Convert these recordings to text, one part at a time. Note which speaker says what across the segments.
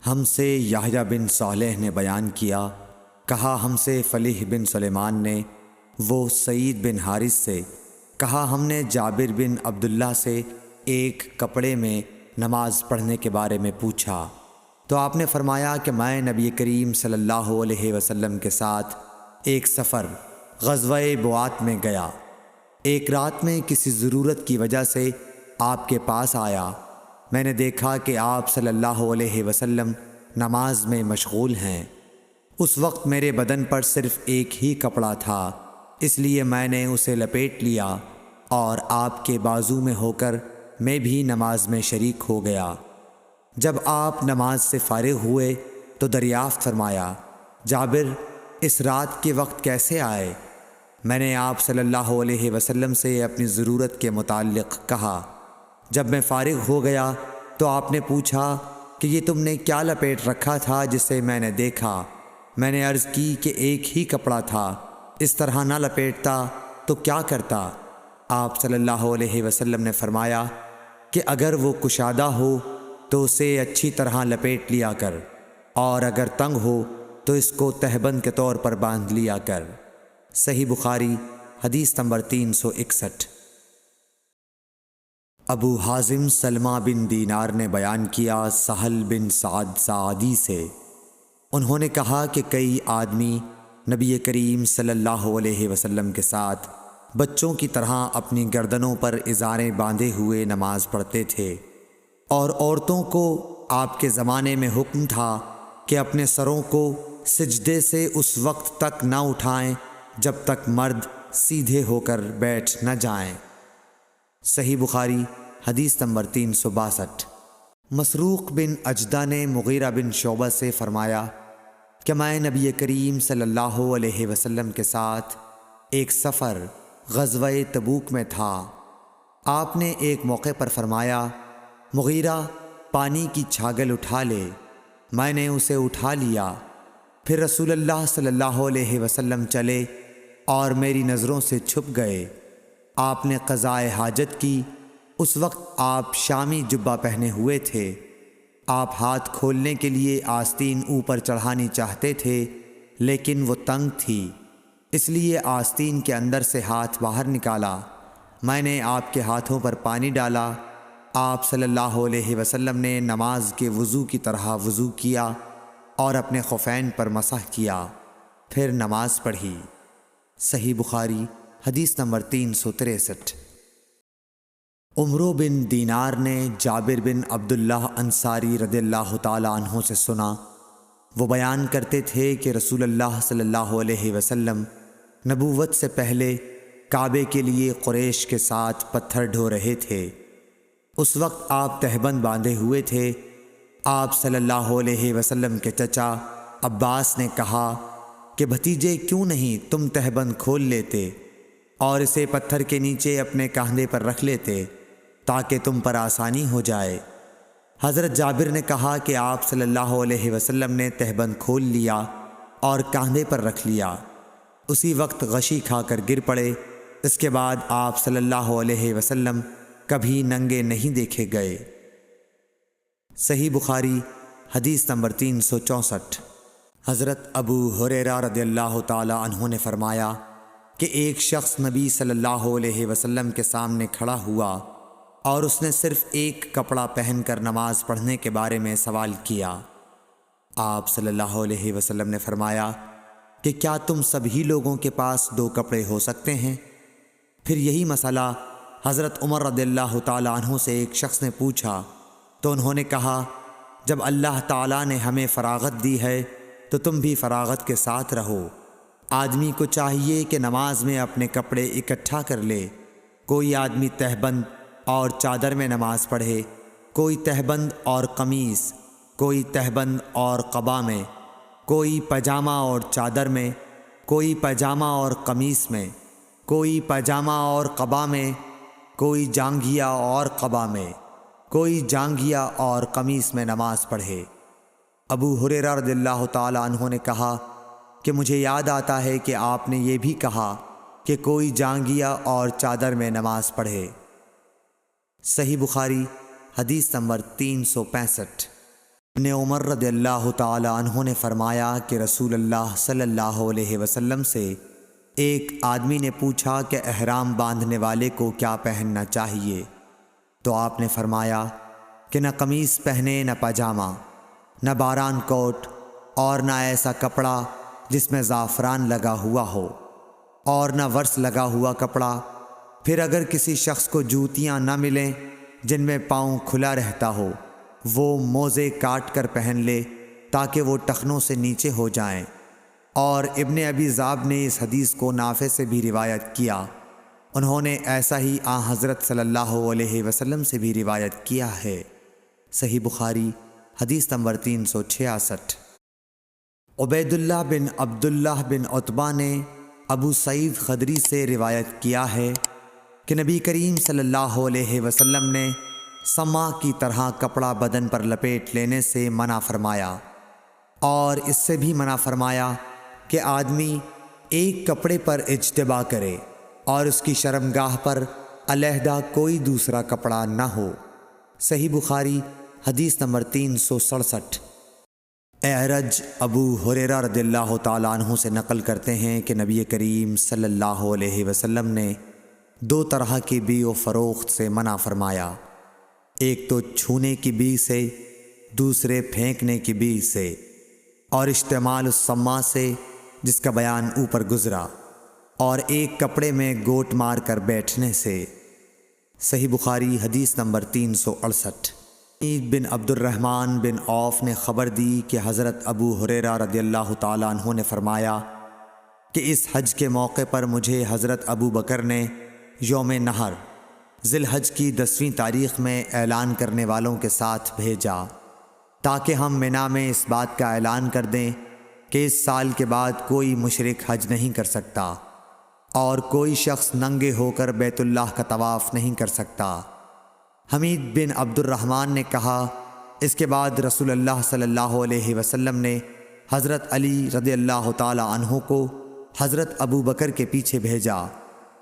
Speaker 1: ہم سے یحییٰ بن صالح نے بیان کیا، کہا ہم سے فلیح بن سلیمان نے، وہ سعید بن حارث سے، کہا ہم نے جابر بن عبداللہ سے ایک کپڑے میں نماز پڑھنے کے بارے میں پوچھا، تو آپ نے فرمایا کہ میں نبی کریم صلی اللہ علیہ وسلم کے ساتھ ایک سفر غزوہ بوات میں گیا، ایک رات میں کسی ضرورت کی وجہ سے آپ کے پاس آیا، میں نے دیکھا کہ آپ صلی اللہ علیہ وسلم نماز میں مشغول ہیں۔ اس وقت میرے بدن پر صرف ایک ہی کپڑا تھا، اس لیے میں نے اسے لپیٹ لیا اور آپ کے بازو میں ہو کر میں بھی نماز میں شریک ہو گیا۔ جب آپ نماز سے فارغ ہوئے تو دریافت فرمایا، جابر اس رات کے وقت کیسے آئے؟ میں نے آپ صلی اللہ علیہ وسلم سے اپنی ضرورت کے متعلق کہا۔ جب میں فارغ ہو گیا تو آپ نے پوچھا کہ یہ تم نے کیا لپیٹ رکھا تھا جسے میں نے دیکھا؟ میں نے عرض کی کہ ایک ہی کپڑا تھا، اس طرح نہ لپیٹتا تو کیا کرتا؟ آپ صلی اللہ علیہ وسلم نے فرمایا کہ اگر وہ کشادہ ہو تو اسے اچھی طرح لپیٹ لیا کر، اور اگر تنگ ہو تو اس کو تہبند کے طور پر باندھ لیا کر۔ صحیح بخاری حدیث نمبر 361۔ ابو حازم سلمہ بن دینار نے بیان کیا سہل بن سعد سعدی سے، انہوں نے کہا کہ کئی آدمی نبی کریم صلی اللہ علیہ وسلم کے ساتھ بچوں کی طرح اپنی گردنوں پر ازاریں باندھے ہوئے نماز پڑھتے تھے، اور عورتوں کو آپ کے زمانے میں حکم تھا کہ اپنے سروں کو سجدے سے اس وقت تک نہ اٹھائیں جب تک مرد سیدھے ہو کر بیٹھ نہ جائیں۔ صحیح بخاری حدیث نمبر 362۔ مسروق بن اجدہ نے مغیرہ بن شعبہ سے فرمایا کہ میں نبی کریم صلی اللہ علیہ وسلم کے ساتھ ایک سفر غزوہ تبوک میں تھا۔ آپ نے ایک موقع پر فرمایا، مغیرہ پانی کی چھاگل اٹھا لے۔ میں نے اسے اٹھا لیا، پھر رسول اللہ صلی اللہ علیہ وسلم چلے اور میری نظروں سے چھپ گئے۔ آپ نے قضاء حاجت کی، اس وقت آپ شامی جبہ پہنے ہوئے تھے۔ آپ ہاتھ کھولنے کے لیے آستین اوپر چڑھانی چاہتے تھے لیکن وہ تنگ تھی، اس لیے آستین کے اندر سے ہاتھ باہر نکالا۔ میں نے آپ کے ہاتھوں پر پانی ڈالا، آپ صلی اللہ علیہ وسلم نے نماز کے وضو کی طرح وضو کیا اور اپنے خفین پر مسح کیا، پھر نماز پڑھی۔ صحیح بخاری حدیث نمبر 363۔ عمرو بن دینار نے جابر بن عبداللہ انصاری رضی اللہ تعالی عنہ سے سنا، وہ بیان کرتے تھے کہ رسول اللہ صلی اللہ علیہ وسلم نبوت سے پہلے کعبے کے لیے قریش کے ساتھ پتھر ڈھو رہے تھے۔ اس وقت آپ تہبند باندھے ہوئے تھے۔ آپ صلی اللہ علیہ وسلم کے چچا عباس نے کہا کہ بھتیجے کیوں نہیں تم تہبند کھول لیتے اور اسے پتھر کے نیچے اپنے کاندھے پر رکھ لیتے تاکہ تم پر آسانی ہو جائے۔ حضرت جابر نے کہا کہ آپ صلی اللہ علیہ وسلم نے تہبند کھول لیا اور کاندھے پر رکھ لیا، اسی وقت غشی کھا کر گر پڑے۔ اس کے بعد آپ صلی اللہ علیہ وسلم کبھی ننگے نہیں دیکھے گئے۔ صحیح بخاری حدیث نمبر 364۔ حضرت ابو ہریرہ رضی اللہ تعالی عنہ نے فرمایا کہ ایک شخص نبی صلی اللہ علیہ وسلم کے سامنے کھڑا ہوا اور اس نے صرف ایک کپڑا پہن کر نماز پڑھنے کے بارے میں سوال کیا۔ آپ صلی اللہ علیہ وسلم نے فرمایا کہ کیا تم سبھی لوگوں کے پاس 2 کپڑے ہو سکتے ہیں؟ پھر یہی مسئلہ حضرت عمر رضی اللہ تعالی عنہ سے ایک شخص نے پوچھا تو انہوں نے کہا، جب اللہ تعالیٰ نے ہمیں فراغت دی ہے تو تم بھی فراغت کے ساتھ رہو۔ آدمی کو چاہیے کہ نماز میں اپنے کپڑے اکٹھا کر لے، کوئی آدمی تہبند اور چادر میں نماز پڑھے، کوئی تہبند اور قمیص، کوئی تہبند اور قبا میں، کوئی پاجامہ اور چادر میں، کوئی پاجامہ اور قمیص میں، کوئی پاجامہ اور قبا میں، کوئی جانگھیا اور قبا میں، کوئی جانگھیا اور قمیص میں نماز پڑھے۔ ابو ہریرہ رضی اللہ تعالی عنہ نے کہا کہ مجھے یاد آتا ہے کہ آپ نے یہ بھی کہا کہ کوئی جانگھیا اور چادر میں نماز پڑھے۔ صحیح بخاری حدیث نمبر 365۔ ابن عمر رضی اللہ تعالی عنہ نے فرمایا کہ رسول اللہ صلی اللہ علیہ وسلم سے ایک آدمی نے پوچھا کہ احرام باندھنے والے کو کیا پہننا چاہیے، تو آپ نے فرمایا کہ نہ قمیص پہنے، نہ پاجامہ، نہ باران کوٹ، اور نہ ایسا کپڑا جس میں زعفران لگا ہوا ہو، اور نہ ورس لگا ہوا کپڑا۔ پھر اگر کسی شخص کو جوتیاں نہ ملیں جن میں پاؤں کھلا رہتا ہو، وہ موزے کاٹ کر پہن لے تاکہ وہ ٹخنوں سے نیچے ہو جائیں۔ اور ابن ابی ذئب نے اس حدیث کو نافع سے بھی روایت کیا، انہوں نے ایسا ہی حضرت صلی اللہ علیہ وسلم سے بھی روایت کیا ہے۔ صحیح بخاری حدیث نمبر 366۔ عبید اللہ بن عبداللہ بن عتبہ نے ابو سعید خدری سے روایت کیا ہے کہ نبی کریم صلی اللہ علیہ وسلم نے سما کی طرح کپڑا بدن پر لپیٹ لینے سے منع فرمایا، اور اس سے بھی منع فرمایا کہ آدمی ایک کپڑے پر اجتباء کرے اور اس کی شرمگاہ پر علیحدہ کوئی دوسرا کپڑا نہ ہو۔ صحیح بخاری حدیث نمبر 367۔ اعرج ابو ہریرہ رضی اللہ تعالیٰ عنہ سے نقل کرتے ہیں کہ نبی کریم صلی اللہ علیہ وسلم نے 2 طرح کی بیع و فروخت سے منع فرمایا، ایک تو چھونے کی بیع سے، دوسرے پھینکنے کی بیع سے، اور اشتعمال السما سے جس کا بیان اوپر گزرا، اور ایک کپڑے میں گوٹ مار کر بیٹھنے سے۔ صحیح بخاری حدیث نمبر 368۔ بن عبد الرحمن بن عوف نے خبر دی کہ حضرت ابو ہریرہ رضی اللہ تعالیٰ عنہ نے فرمایا کہ اس حج کے موقع پر مجھے حضرت ابو بکر نے یوم نحر ذی الحج کی 10ویں تاریخ میں اعلان کرنے والوں کے ساتھ بھیجا تاکہ ہم منا میں اس بات کا اعلان کر دیں کہ اس سال کے بعد کوئی مشرک حج نہیں کر سکتا، اور کوئی شخص ننگے ہو کر بیت اللہ کا طواف نہیں کر سکتا۔ حمید بن عبد الرحمن نے کہا، اس کے بعد رسول اللہ صلی اللہ علیہ وسلم نے حضرت علی رضی اللہ تعالی عنہ کو حضرت ابو بکر کے پیچھے بھیجا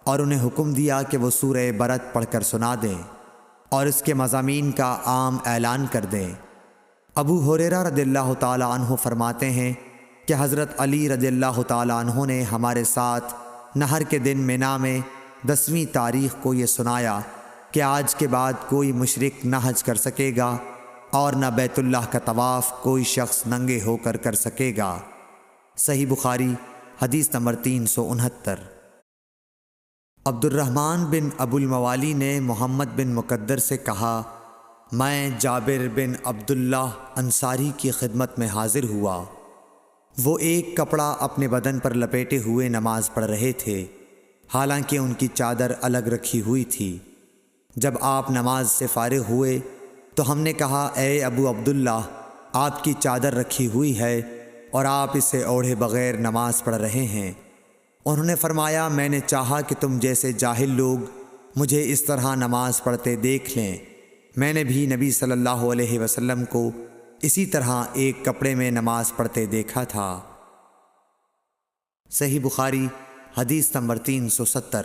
Speaker 1: اور انہیں حکم دیا کہ وہ سورہ برت پڑھ کر سنا دیں اور اس کے مضامین کا عام اعلان کر دیں۔ ابو ہریرہ رضی اللہ تعالی عنہ فرماتے ہیں کہ حضرت علی رضی اللہ تعالی عنہ نے ہمارے ساتھ نہر کے دن منا میں 10ویں تاریخ کو یہ سنایا کہ آج کے بعد کوئی مشرک نہ حج کر سکے گا اور نہ بیت اللہ کا طواف کوئی شخص ننگے ہو کر کر سکے گا۔ صحیح بخاری حدیث نمبر 369۔ عبد الرحمن بن ابو الموالی نے محمد بن مقدر سے کہا، میں جابر بن عبداللہ انصاری کی خدمت میں حاضر ہوا، وہ ایک کپڑا اپنے بدن پر لپیٹے ہوئے نماز پڑھ رہے تھے، حالانکہ ان کی چادر الگ رکھی ہوئی تھی۔ جب آپ نماز سے فارغ ہوئے تو ہم نے کہا، اے ابو عبداللہ، آپ کی چادر رکھی ہوئی ہے اور آپ اسے اوڑھے بغیر نماز پڑھ رہے ہیں۔ انہوں نے فرمایا، میں نے چاہا کہ تم جیسے جاہل لوگ مجھے اس طرح نماز پڑھتے دیکھ لیں۔ میں نے بھی نبی صلی اللہ علیہ وسلم کو اسی طرح ایک کپڑے میں نماز پڑھتے دیکھا تھا۔ صحیح بخاری حدیث نمبر 370۔